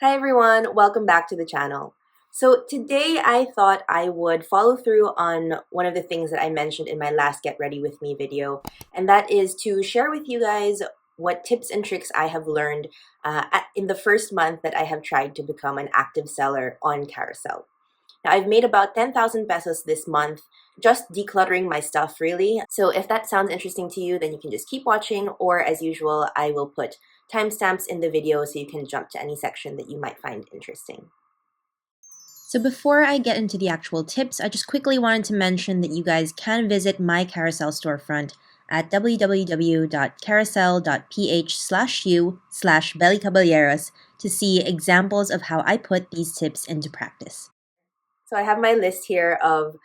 Hi everyone, welcome back to the channel. So today I thought I would follow through on one of the things that I mentioned in my last Get Ready With Me video, and that is to share with you guys what tips and tricks I have learned in the first month that I have tried to become an active seller on Carousell. Now I've made about 10,000 pesos this month just decluttering my stuff really. So if that sounds interesting to you, then you can just keep watching, or as usual, I will put timestamps in the video so you can jump to any section that you might find interesting. So before I get into the actual tips, I just quickly wanted to mention that you guys can visit my Carousell storefront at www.carousell.ph/u/bellycaballeros to see examples of how I put these tips into practice. So I have my list here of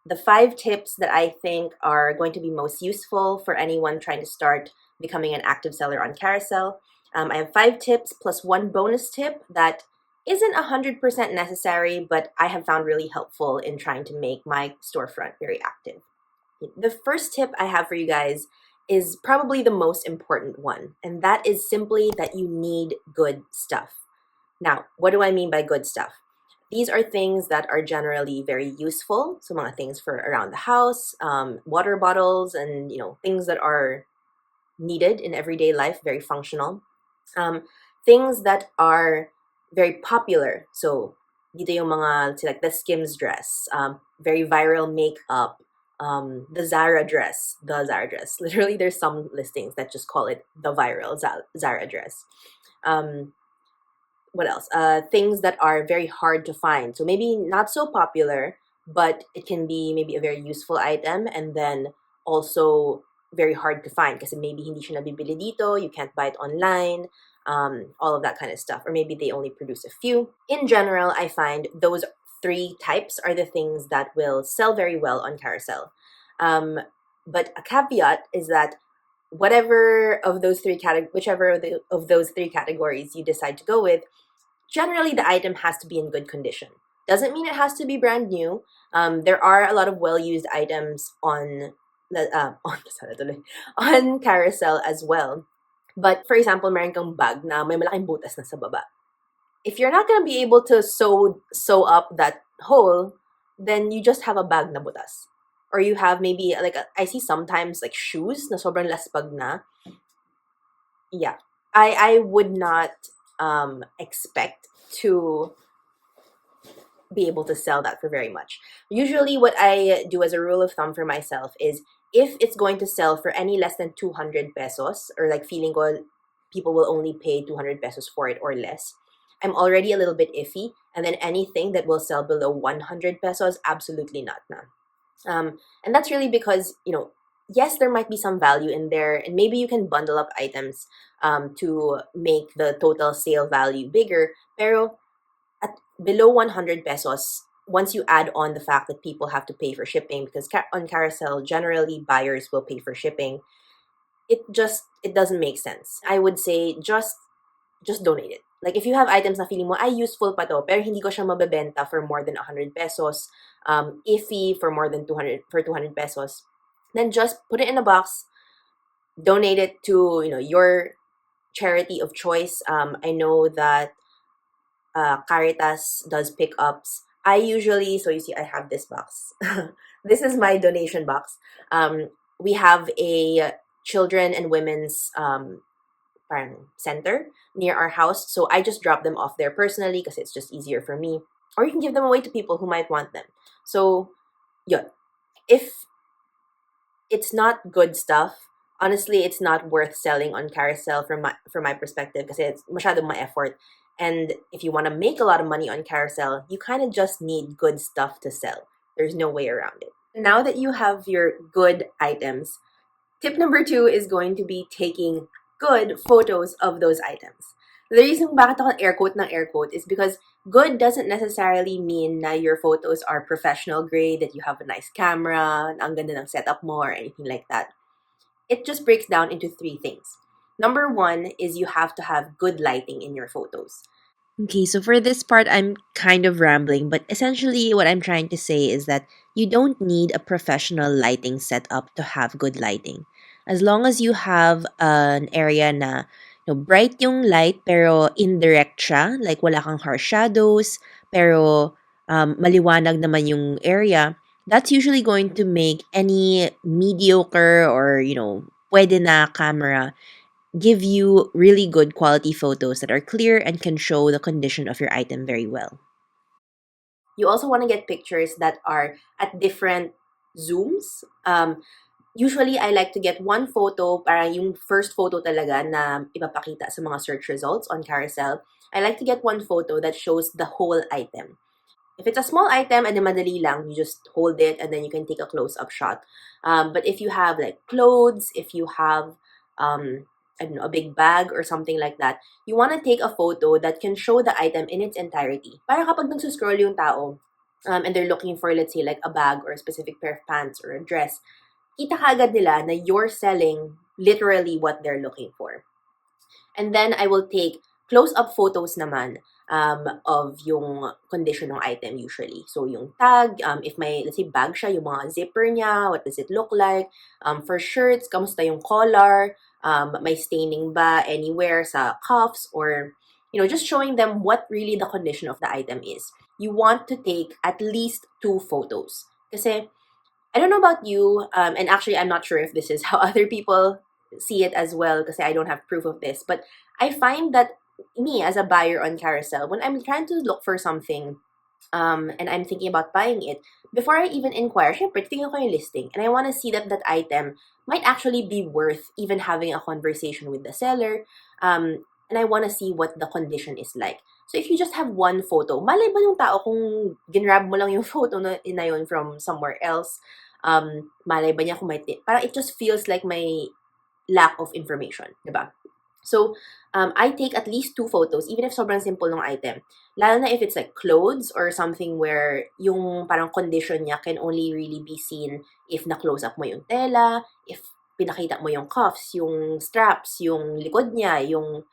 the 5 tips that I think are going to be most useful for anyone trying to start becoming an active seller on Carousell. I have 5 tips plus one bonus tip that isn't 100% necessary, but I have found really helpful in trying to make my storefront very active. The first tip I have for you guys is probably the most important one, and that is simply that you need good stuff. Now, what do I mean by good stuff? These are things that are generally very useful. So mga things for around the house, water bottles, and things that are needed in everyday life, very functional. Things that are very popular. So dito yung mga like the Skims dress, very viral makeup, the Zara dress. Literally, there's some listings that just call it the viral Zara dress. What else? Things that are very hard to find. So maybe not so popular, but it can be maybe a very useful item, and then also very hard to find kasi maybe hindi siya nabibili dito, you can't buy it online, all of that kind of stuff. Or maybe they only produce a few. In general, I find those 3 types are the things that will sell very well on Carousell. But a caveat is that whatever of those 3 whichever of those 3 categories you decide to go with, generally the item has to be in good condition. Doesn't mean it has to be brand new. There are a lot of well-used items on on Carousell as well. But for example, meron kang bag na may malaking butas na sa baba. If you're not gonna be able to sew up that hole, then you just have a bag na butas. Or you have maybe I see sometimes like shoes na sobrang laspag na. Yeah, I would not expect to be able to sell that for very much. Usually what I do as a rule of thumb for myself is if it's going to sell for any less than 200 pesos, or like feeling ko people will only pay 200 pesos for it or less, I'm already a little bit iffy. And then anything that will sell below 100 pesos, absolutely not na. And that's really because, yes, there might be some value in there, and maybe you can bundle up items to make the total sale value bigger. Pero at below 100 pesos, once you add on the fact that people have to pay for shipping, because on Carousell, generally buyers will pay for shipping, it doesn't make sense. I would say just donate it. Like if you have items na feeling mo, ay useful pa to, pero hindi ko siya mabebenta for more than 100 pesos, iffy for more than 200 pesos, then just put it in a box, donate it to your charity of choice. I know that Caritas does pickups. I usually, so you see, I have this box. This is my donation box. We have a children and women's center near our house, so I just drop them off there personally because it's just easier for me. Or you can give them away to people who might want them. So, yeah, if it's not good stuff, honestly, it's not worth selling on Carousell from my perspective kasi it's masyadong ma-effort. And if you want to make a lot of money on Carousell, you kind of just need good stuff to sell. There's no way around it. Now that you have your good items, tip number 2 is going to be taking good photos of those items. The reason bakit ako air quote is because good doesn't necessarily mean na your photos are professional grade, that you have a nice camera, ang ganda ng setup mo, or anything like that. It just breaks down into 3 things. Number 1 is you have to have good lighting in your photos. Okay, so for this part, I'm kind of rambling, but essentially what I'm trying to say is that you don't need a professional lighting setup to have good lighting. As long as you have an area na No, bright yung light pero indirect siya, like wala kang harsh shadows, pero maliwanag naman yung area, that's usually going to make any mediocre or, pwede na camera give you really good quality photos that are clear and can show the condition of your item very well. You also want to get pictures that are at different zooms. Usually, I like to get one photo, para yung first photo talaga na ipapakita sa mga search results on Carousell. I like to get one photo that shows the whole item. If it's a small item and madali lang, you just hold it and then you can take a close-up shot. But if you have like clothes, if you have I don't know, a big bag or something like that, you want to take a photo that can show the item in its entirety. Para kapag nagsuscroll yung tao, and they're looking for, let's say, like a bag or a specific pair of pants or a dress, kita kaagad nila na you're selling literally what they're looking for. And then I will take close-up photos naman of yung condition ng item usually. So yung tag, if may, let's say, bag siya, yung mga zipper niya, what does it look like? For shirts, kamusta yung collar? May staining ba anywhere sa cuffs? Or, just showing them what really the condition of the item is. You want to take at least 2 photos. Kasi, I don't know about you, and actually I'm not sure if this is how other people see it as well because I don't have proof of this, but I find that me as a buyer on Carousell, when I'm trying to look for something, and I'm thinking about buying it, before I even inquire, syempre, tingnan ko yung listing, and I want to see that that item might actually be worth even having a conversation with the seller, and I want to see what the condition is like. So if you just have one photo, malay ba yung tao kung ginrab mo lang yung photo na yun from somewhere else, malay ba niya kung may parang it just feels like may lack of information, diba? So, I take at least 2 photos, even if sobrang simple ng item. Lalo na if it's like clothes or something where yung parang condition niya can only really be seen if na-close up mo yung tela, if pinakita mo yung cuffs, yung straps, yung likod niya, yung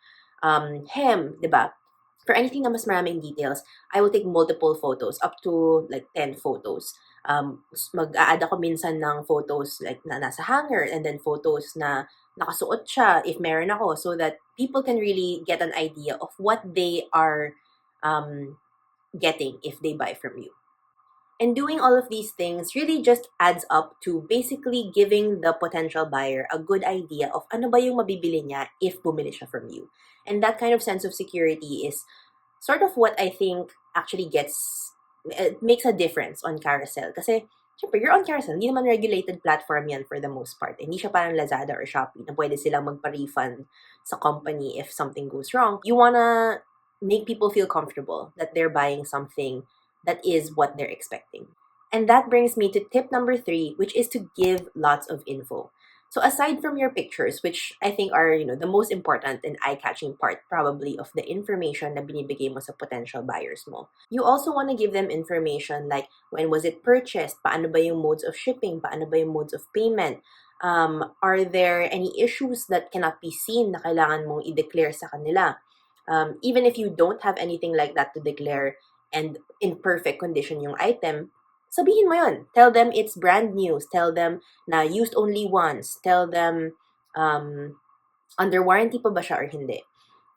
hem, diba? For anything na mas maraming details, I will take multiple photos, up to like 10 photos. Mag-a-add ako minsan ng photos like na nasa hanger and then photos na nakasuot siya if meron ako so that people can really get an idea of what they are getting if they buy from you. And doing all of these things really just adds up to basically giving the potential buyer a good idea of ano ba yung mabibili niya if bumili siya from you. And that kind of sense of security is sort of what I think actually it makes a difference on Carousell. Kasi, syempre, you're on Carousell, hindi naman regulated platform yan for the most part. Hindi siya parang Lazada or Shopee na pwede silang magpa-refund sa company if something goes wrong. You wanna make people feel comfortable that they're buying something that is what they're expecting. And that brings me to tip number 3, which is to give lots of info. So aside from your pictures, which I think are, the most important and eye-catching part probably of the information na binibigay mo sa potential buyers mo, you also want to give them information like when was it purchased, paano ba yung modes of shipping, paano ba yung modes of payment, are there any issues that cannot be seen na kailangan mong i-declare sa kanila? Even if you don't have anything like that to declare and in perfect condition yung item, sabihin mo yun. Tell them it's brand new. Tell them na used only once. Tell them under warranty pa ba siya or hindi.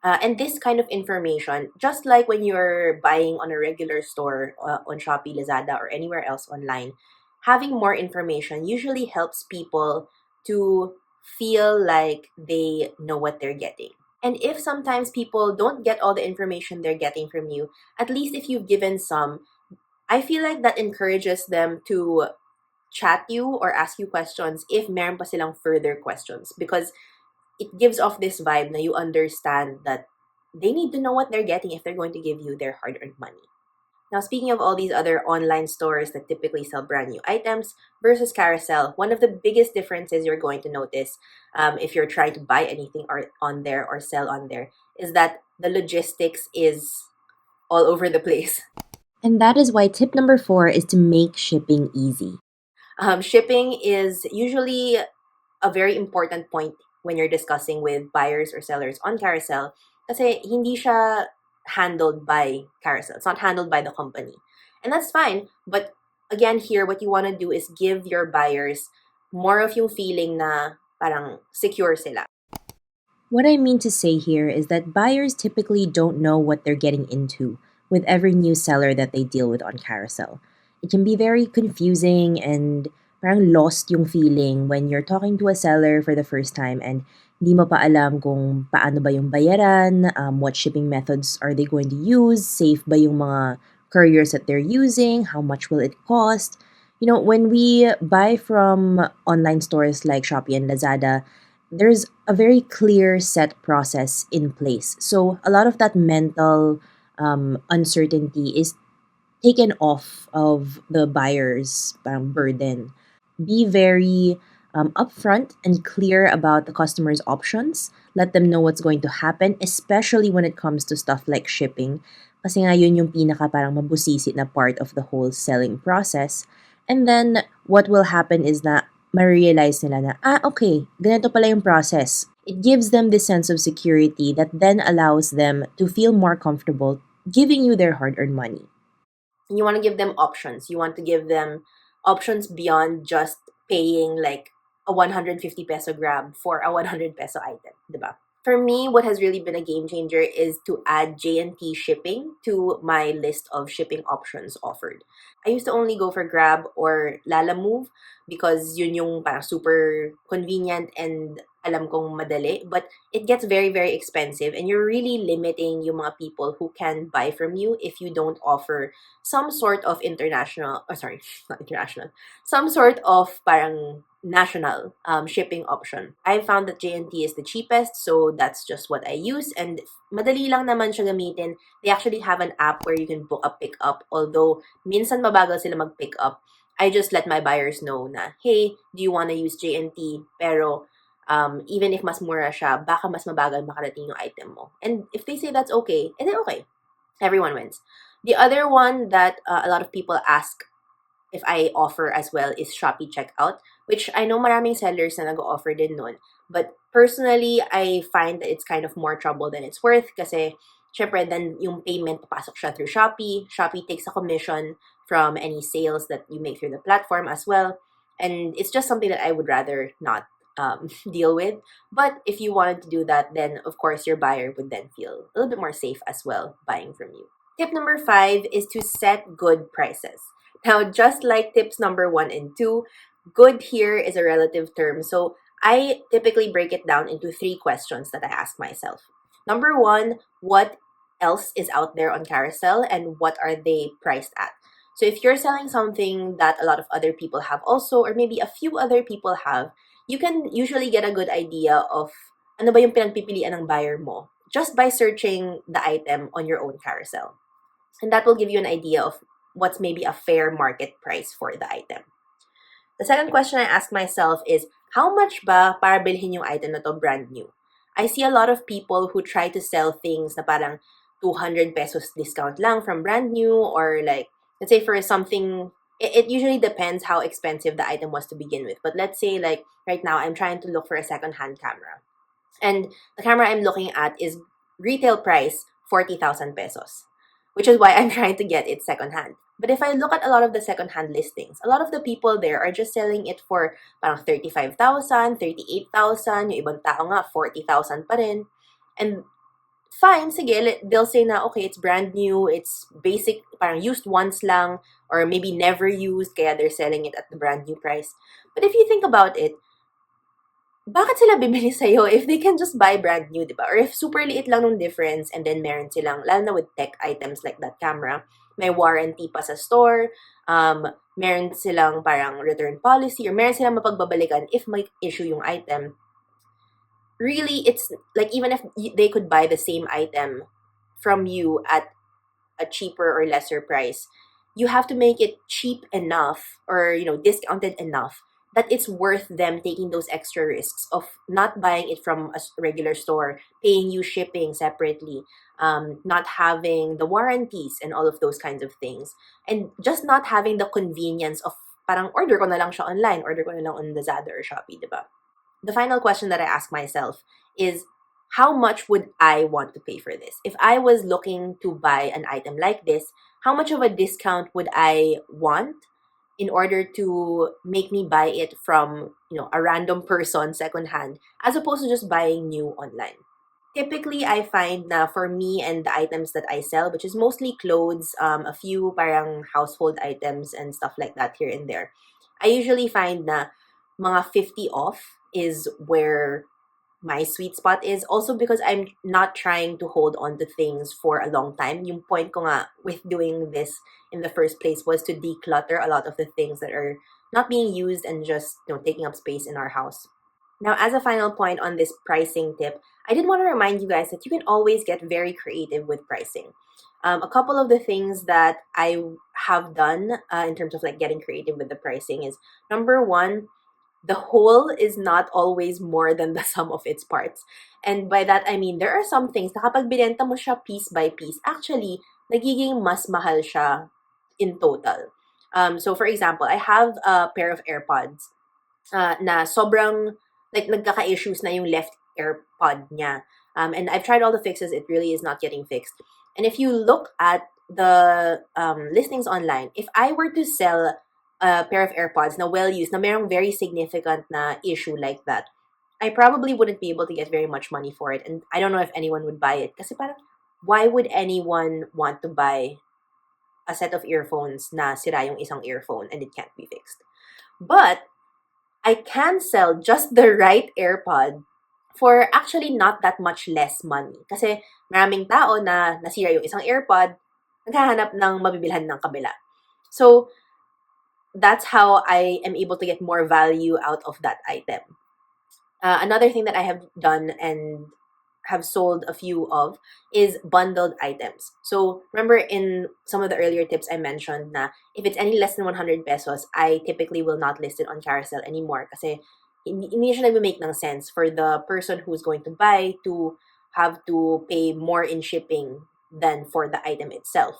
And this kind of information, just like when you're buying on a regular store on Shopee, Lazada, or anywhere else online, having more information usually helps people to feel like they know what they're getting. And if sometimes people don't get all the information they're getting from you, at least if you've given some, I feel like that encourages them to chat you or ask you questions if meron pa silang further questions, because it gives off this vibe na you understand that they need to know what they're getting if they're going to give you their hard-earned money. Now, speaking of all these other online stores that typically sell brand new items versus Carousell, one of the biggest differences you're going to notice if you're trying to buy anything on there or sell on there is that the logistics is all over the place. And that is why tip number 4 is to make shipping easy. Shipping is usually a very important point when you're discussing with buyers or sellers on Carousell kasi hindi siya handled by Carousell. It's not handled by the company. And that's fine. But again, here, what you want to do is give your buyers more of yung feeling na parang secure sila. What I mean to say here is that buyers typically don't know what they're getting into with every new seller that they deal with on Carousell. It can be very confusing and parang lost yung feeling when you're talking to a seller for the first time and di mo pa alam kung paano ba yung bayaran, what shipping methods are they going to use, safe ba yung mga couriers that they're using, how much will it cost. You know, when we buy from online stores like Shopee and Lazada, there's a very clear set process in place. So a lot of that mental uncertainty is taken off of the buyer's burden. Be very upfront and clear about the customer's options. Let them know what's going to happen, especially when it comes to stuff like shipping. Kasi nga yun yung pinaka parang mabusisi na part of the whole selling process. And then what will happen is na ma-realize nila na, okay, ganito pala yung process. It gives them this sense of security that then allows them to feel more comfortable giving you their hard-earned money. You want to give them options. You want to give them options beyond just paying like a 150 peso grab for a 100 peso item, diba? For me, what has really been a game changer is to add J&T shipping to my list of shipping options offered. I used to only go for Grab or Lalamove because yun yung parang super convenient and alam kong madali. But it gets very, very expensive and you're really limiting yung mga people who can buy from you if you don't offer some sort of not international, some sort of parang national shipping option. I found that J&T is the cheapest, so that's just what I use. And madali lang naman siya gamitin. They actually have an app where you can book a pickup. Although, minsan mabagal sila mag-pick up. I just let my buyers know na, hey, do you want to use J&T? Pero, even if mas mura siya, baka mas mabagal makarating yung item mo. And if they say that's okay, edi okay. Everyone wins. The other one that a lot of people ask if I offer as well is Shopee checkout, which I know maraming sellers na nag-offer din nun. But personally, I find that it's kind of more trouble than it's worth kasi syempre then yung payment papasok siya through Shopee. Shopee takes a commission from any sales that you make through the platform as well. And it's just something that I would rather not deal with. But if you wanted to do that, then of course your buyer would then feel a little bit more safe as well buying from you. Tip number 5 is to set good prices. Now, just like tips number 1 and 2, good here is a relative term. So I typically break it down into 3 questions that I ask myself. Number 1, what else is out there on Carousell and what are they priced at? So if you're selling something that a lot of other people have also, or maybe a few other people have, you can usually get a good idea of ano ba yung pinagpipilian ng buyer mo just by searching the item on your own Carousell. And that will give you an idea of what's maybe a fair market price for the item. The second question I ask myself is, how much ba para bilhin yung item na to brand new? I see a lot of people who try to sell things na parang 200 pesos discount lang from brand new, or like, let's say for something, it usually depends how expensive the item was to begin with. But let's say like right now, I'm trying to look for a second-hand camera. And the camera I'm looking at is retail price 40,000 pesos, which is why I'm trying to get it secondhand. But if I look at a lot of the secondhand listings, a lot of the people there are just selling it for parang 35,000, 38,000, yung ibang tao nga 40,000 pa rin. And fine, sige, they'll say na, okay, it's brand new, it's basic, parang used once lang, or maybe never used, kaya they're selling it at the brand new price. But if you think about it, bakit sila bibili sa'yo if they can just buy brand new, diba? Or if super liit lang nung difference and then meron silang, lalo na with tech items like that camera, may warranty pa sa store, meron silang parang return policy, or meron silang mapagbabalikan if may issue yung item. Really, it's like even if they could buy the same item from you at a cheaper or lesser price, you have to make it cheap enough or, discounted enough that it's worth them taking those extra risks of not buying it from a regular store, paying you shipping separately, not having the warranties and all of those kinds of things, and just not having the convenience of parang order ko na lang siya online, order ko na lang on Lazada or Shopee, diba? The final question that I ask myself is, how much would I want to pay for this? If I was looking to buy an item like this, how much of a discount would I want? in order to make me buy it from, a random person secondhand, as opposed to just buying new online. Typically, I find na for me and the items that I sell, which is mostly clothes, a few parang household items and stuff like that here and there, I usually find na mga 50 off is where my sweet spot is. Also because I'm not trying to hold on to things for a long time. Yung point ko nga with doing this in the first place was to declutter a lot of the things that are not being used and just, taking up space in our house. Now, as a final point on this pricing tip, I did want to remind you guys that you can always get very creative with pricing. A couple of the things that I have done in terms of like getting creative with the pricing is, number one, the whole is not always more than the sum of its parts. And by that, I mean, there are some things na kapag binenta mo siya piece by piece, actually, nagiging mas mahal siya in total. So for example, I have a pair of AirPods na sobrang, like, nagkaka-issues na yung left AirPod niya. And I've tried all the fixes, it really is not getting fixed. And if you look at the listings online, if I were to sell a pair of AirPods na well-used, na merong very significant na issue like that, I probably wouldn't be able to get very much money for it. And I don't know if anyone would buy it. Kasi parang, why would anyone want to buy a set of earphones na sira yung isang earphone and it can't be fixed? But I can sell just the right AirPod for actually not that much less money. Kasi maraming tao na nasira yung isang AirPod, naghahanap ng mabibilhan ng kabila. So, that's how I am able to get more value out of that item. Another thing that I have done and have sold a few of is bundled items. So remember in some of the earlier tips I mentioned na if it's any less than 100 pesos, I typically will not list it on Carousell anymore kasi hindi siya nagme-make ng sense for the person who's going to buy to have to pay more in shipping than for the item itself.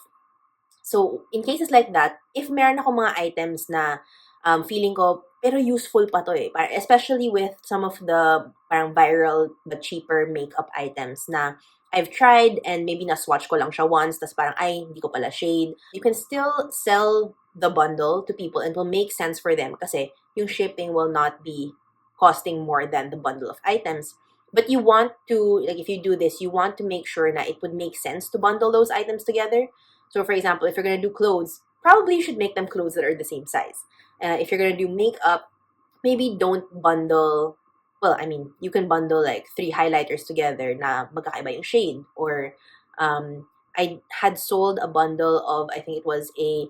So, in cases like that, if meron ako mga items na feeling ko, pero useful pa to eh. Especially with some of the parang viral but cheaper makeup items na I've tried and maybe na-swatch ko lang siya once, tas parang, ay, hindi ko pala shade. You can still sell the bundle to people and it will make sense for them kasi yung shipping will not be costing more than the bundle of items. But you want to, like if you do this, you want to make sure na it would make sense to bundle those items together. So for example, if you're going to do clothes, probably you should make them clothes that are the same size. If you're going to do makeup, maybe don't bundle, well, I mean, you can bundle like 3 highlighters together na magkakaiba yung shade. Or I had sold a bundle of, I think it was a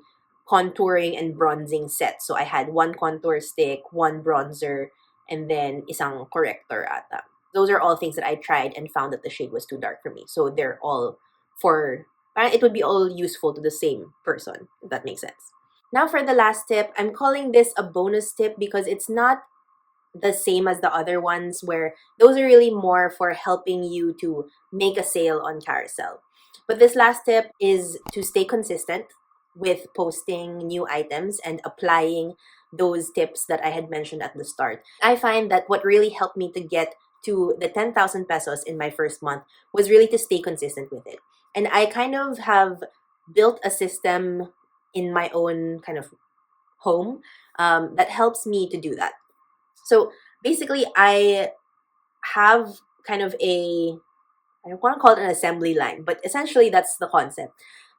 contouring and bronzing set. So I had 1 contour stick, 1 bronzer, and then isang corrector ata. Those are all things that I tried and found that the shade was too dark for me. So they're all for, it would be all useful to the same person, if that makes sense. Now for the last tip, I'm calling this a bonus tip because it's not the same as the other ones where those are really more for helping you to make a sale on Carousell. But this last tip is to stay consistent with posting new items and applying those tips that I had mentioned at the start. I find that what really helped me to get to the 10,000 pesos in my first month was really to stay consistent with it. And I kind of have built a system in my own kind of home that helps me to do that. So basically, I have kind of I don't want to call it an assembly line, but essentially that's the concept.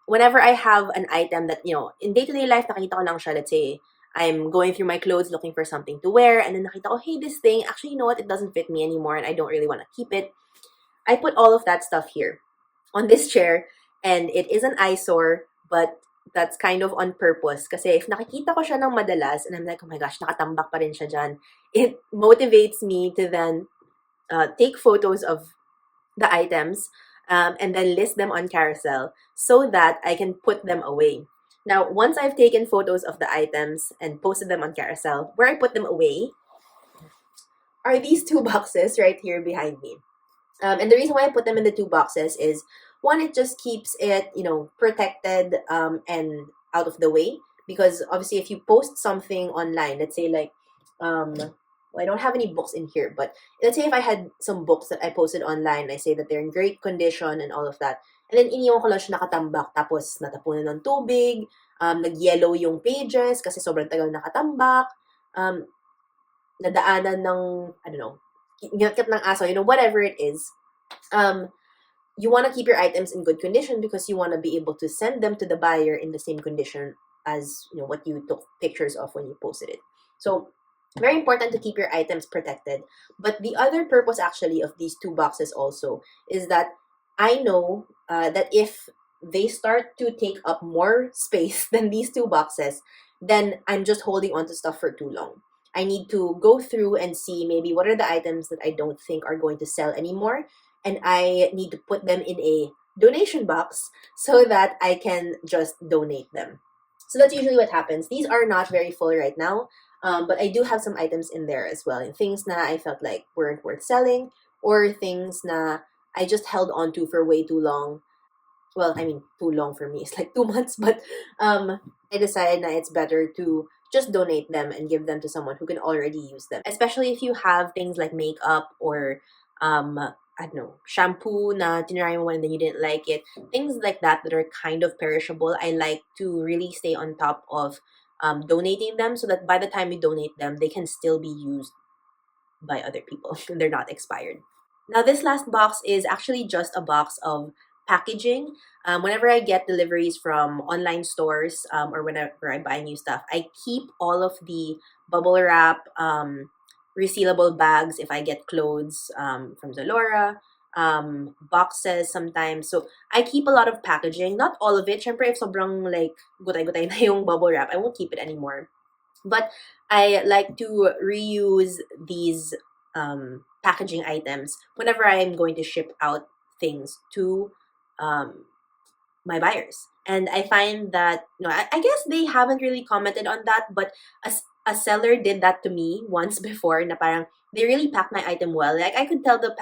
Whenever I have an item that, in day-to-day life, nakita ko lang siya, let's say, I'm going through my clothes looking for something to wear, and then nakita ko, hey, this thing, actually, you know what, it doesn't fit me anymore, and I don't really want to keep it. I put all of that stuff here on this chair, and it is an eyesore, but that's kind of on purpose. Kasi if nakikita ko siya ng madalas, and I'm like, oh my gosh, nakatambak pa rin siya dyan, it motivates me to then take photos of the items and then list them on Carousell so that I can put them away. Now, once I've taken photos of the items and posted them on Carousell, where I put them away are these 2 boxes right here behind me. And the reason why I put them in the 2 boxes is, one, it just keeps it, protected and out of the way. Because obviously, if you post something online, let's say like, well, I don't have any books in here, but let's say if I had some books that I posted online, I say that they're in great condition and all of that, and then iniwan ko lang siya nakatambak, tapos natapunan ng tubig, nag-yellow yung pages kasi sobrang tagal nakatambak, um, nadaanan ng, I don't know, ngakit ng aso, whatever it is. Um, you want to keep your items in good condition because you want to be able to send them to the buyer in the same condition as what you took pictures of when you posted it. So very important to keep your items protected. But the other purpose actually of these two boxes also is that I know that if they start to take up more space than these two boxes, then I'm just holding on to stuff for too long. I need to go through and see maybe what are the items that I don't think are going to sell anymore, and I need to put them in a donation box so that I can just donate them. So that's usually what happens. These are not very full right now, but I do have some items in there as well, and things na I felt like weren't worth selling, or things na I just held on to for way too long. Well, I mean, too long for me. It's like 2 months, but I decided that it's better to just donate them and give them to someone who can already use them. Especially if you have things like makeup or I don't know, shampoo na tinry mo and then you didn't like it. Things like that that are kind of perishable. I like to really stay on top of donating them so that by the time you donate them, they can still be used by other people and they're not expired. Now, this last box is actually just a box of packaging. Whenever I get deliveries from online stores or whenever I buy new stuff, I keep all of the bubble wrap, resealable bags if I get clothes from Zalora, boxes sometimes. So I keep a lot of packaging, not all of it. Syempre, if sobrang like gutay-gutay na yung bubble wrap, I won't keep it anymore. But I like to reuse these packaging items whenever I'm going to ship out things to um, my buyers. And I find that, I guess they haven't really commented on that, but a seller did that to me once before na parang they really packed my item well. Like I could tell the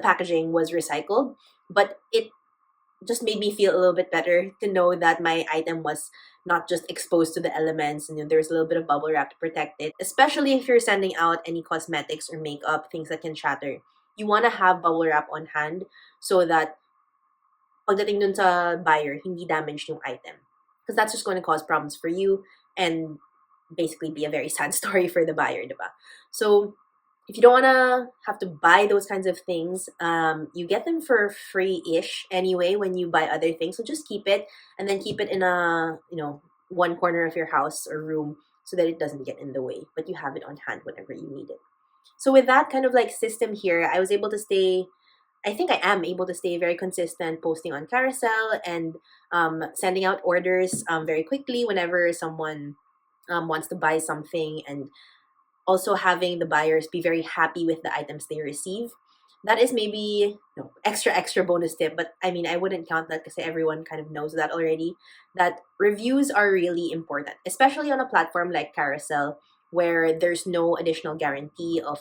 packaging was recycled, but it just made me feel a little bit better to know that my item was not just exposed to the elements and there's a little bit of bubble wrap to protect it. Especially if you're sending out any cosmetics or makeup, things that can shatter. You want to have bubble wrap on hand so that pagdating dun sa buyer, hindi damaged yung item. Because that's just going to cause problems for you and basically be a very sad story for the buyer, diba? So if you don't want to have to buy those kinds of things, you get them for free-ish anyway when you buy other things. So just keep it and then keep it in a, one corner of your house or room so that it doesn't get in the way, but you have it on hand whenever you need it. So with that kind of like system here, I think I am able to stay very consistent posting on Carousell and sending out orders very quickly whenever someone wants to buy something, and also having the buyers be very happy with the items they receive. That is maybe extra bonus tip, but I mean I wouldn't count that because everyone kind of knows that already, that reviews are really important, especially on a platform like Carousell where there's no additional guarantee of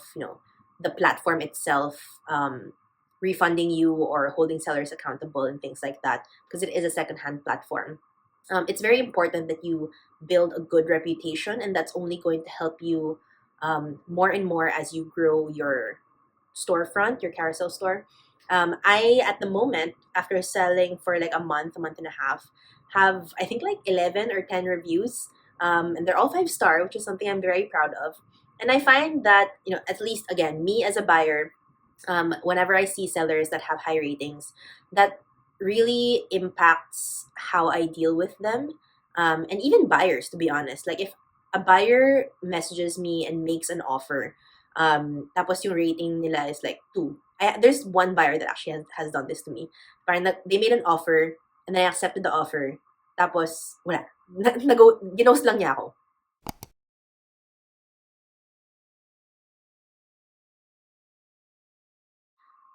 the platform itself refunding you or holding sellers accountable and things like that, because it is a secondhand platform. It's very important that you build a good reputation, and that's only going to help you more and more as you grow your storefront, your Carousell store. I, at the moment, after selling for like a month and a half, have I think like 11 or 10 reviews, and they're all 5-star, which is something I'm very proud of. And I find that, at least again, me as a buyer, whenever I see sellers that have high ratings, that really impacts how I deal with them. And even buyers, to be honest. Like if a buyer messages me and makes an offer, tapos yung rating nila is like 2. There's one buyer that actually has done this to me. Parang they made an offer and then I accepted the offer. Tapos, wala. Ginost lang niya ako.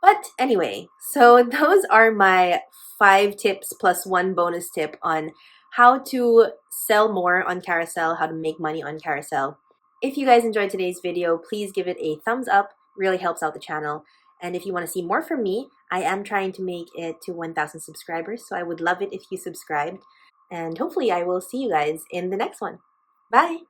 But anyway, so those are my 5 tips plus 1 bonus tip on how to sell more on Carousell, how to make money on Carousell. If you guys enjoyed today's video, please give it a thumbs up. Really helps out the channel. And if you want to see more from me, I am trying to make it to 1,000 subscribers, so I would love it if you subscribed. And hopefully I will see you guys in the next one. Bye!